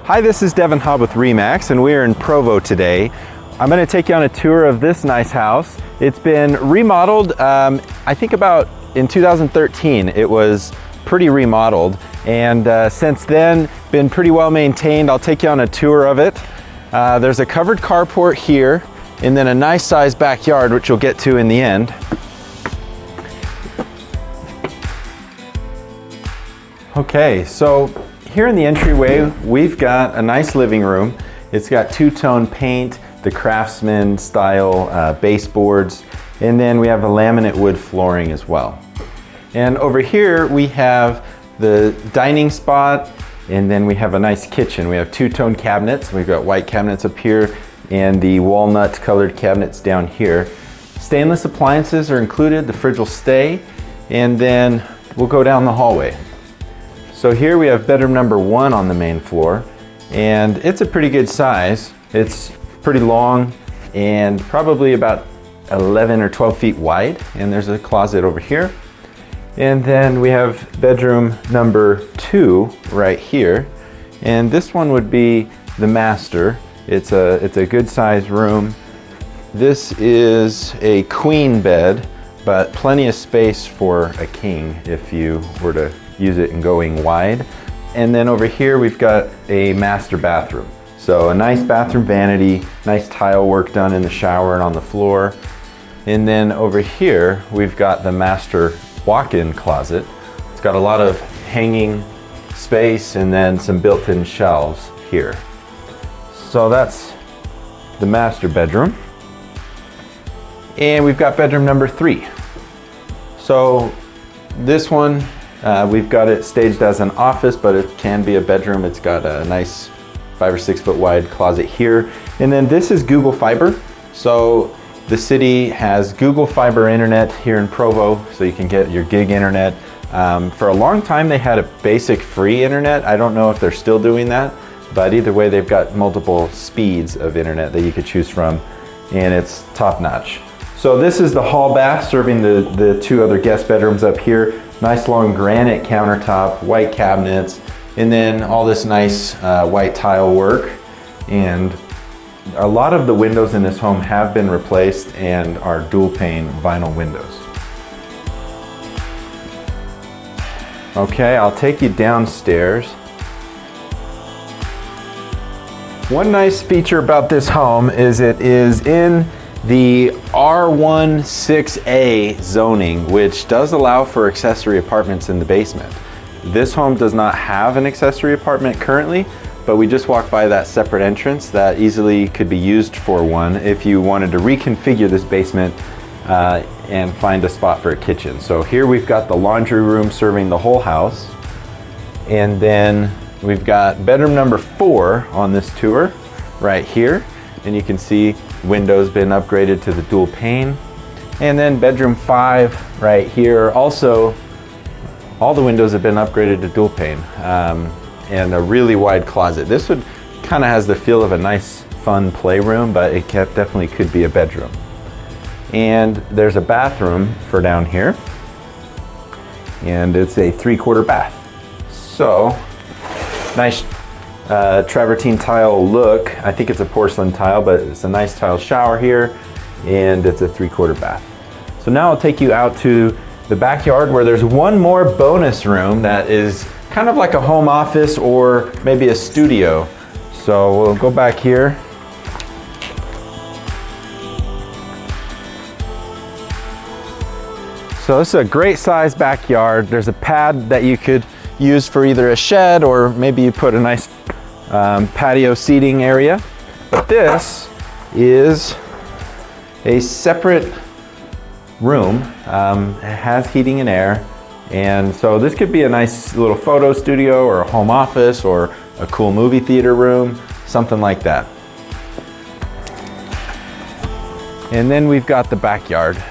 Hi, this is Devin Hobb with Remax, and we're in Provo today. I'm going to take you on a tour of this nice house. It's been remodeled, I think about in 2013. It was pretty remodeled, and since then been pretty well maintained. I'll take you on a tour of it. There's a covered carport here, and then a nice sized backyard, which we'll get to in the end. Okay, so here in the entryway, we've got a nice living room. It's got two-tone paint, the Craftsman style baseboards, and then we have a laminate wood flooring as well. And over here we have the dining spot, and then we have a nice kitchen. We have two-tone cabinets. We've got white cabinets up here and the walnut colored cabinets down here. Stainless appliances are included, the fridge will stay, and then we'll go down the hallway. So here we have bedroom number 1 on the main floor, and it's a pretty good size. It's pretty long and probably about 11 or 12 feet wide, and there's a closet over here. And then we have bedroom number 2 right here, and this one would be the master. It's a good sized room. This is a queen bed, but plenty of space for a king if you were to use it in going wide. And then over here we've got a master bathroom. So a nice bathroom vanity, nice tile work done in the shower and on the floor. And then over here we've got the master walk-in closet. It's got a lot of hanging space and then some built-in shelves here. So that's the master bedroom. And we've got bedroom number 3. So this one, we've got it staged as an office, but it can be a bedroom. It's got a nice 5 or 6 foot wide closet here. And then this is Google Fiber. So the city has Google Fiber internet here in Provo, so you can get your gig internet. For a long time they had a basic free internet. I don't know if they're still doing that, but either way they've got multiple speeds of internet that you could choose from, and it's top notch. So this is the hall bath serving the 2 other guest bedrooms up here. Nice long granite countertop, white cabinets, and then all this nice white tile work. And a lot of the windows in this home have been replaced and are dual pane vinyl windows. Okay, I'll take you downstairs. One nice feature about this home is it is in the R16A zoning, which does allow for accessory apartments in the basement. This home does not have an accessory apartment currently, but we just walked by that separate entrance that easily could be used for one if you wanted to reconfigure this basement and find a spot for a kitchen. So here we've got the laundry room serving the whole house, and then we've got bedroom number 4 on this tour right here, and you can see windows been upgraded to the dual pane. And then bedroom 5 right here, also all the windows have been upgraded to dual pane, and a really wide closet. This would kind of has the feel of a nice fun playroom, but it definitely could be a bedroom. And there's a bathroom for down here, and it's a 3/4 bath. So nice travertine tile look. I think it's a porcelain tile, but it's a nice tile shower here, and it's a 3/4 bath. So now I'll take you out to the backyard where there's one more bonus room that is kind of like a home office or maybe a studio. So we'll go back here. So this is a great sized backyard. There's a pad that you could use for either a shed or maybe you put a nice patio seating area. But this is a separate room. It has heating and air, and so this could be a nice little photo studio or a home office or a cool movie theater room, something like that. And then we've got the backyard.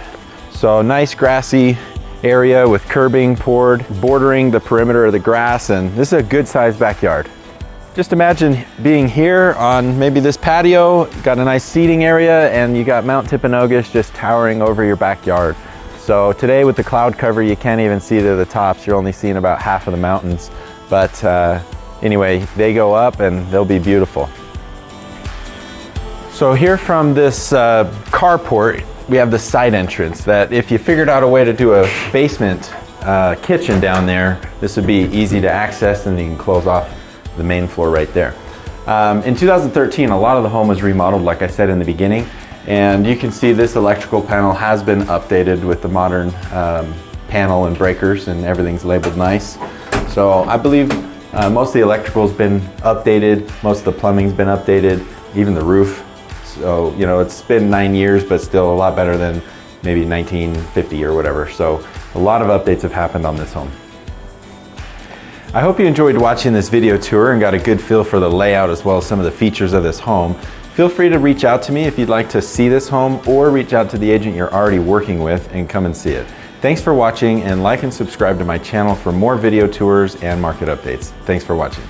So nice grassy area with curbing poured, bordering the perimeter of the grass, and this is a good sized backyard. Just imagine being here on maybe this patio, got a nice seating area, and you got Mount Timpanogos just towering over your backyard. So today with the cloud cover, you can't even see to the tops. You're only seeing about half of the mountains. But anyway, they go up and they'll be beautiful. So here from this carport, we have the side entrance that if you figured out a way to do a basement kitchen down there, this would be easy to access, and you can close off the main floor right there. In 2013, a lot of the home was remodeled, like I said in the beginning, and you can see this electrical panel has been updated with the modern panel and breakers, and everything's labeled nice. So I believe most of the electrical's been updated, most of the plumbing's been updated, even the roof. So, you know, it's been 9 years, but still a lot better than maybe 1950 or whatever. So a lot of updates have happened on this home. I hope you enjoyed watching this video tour and got a good feel for the layout as well as some of the features of this home. Feel free to reach out to me if you'd like to see this home, or reach out to the agent you're already working with and come and see it. Thanks for watching, and like and subscribe to my channel for more video tours and market updates. Thanks for watching.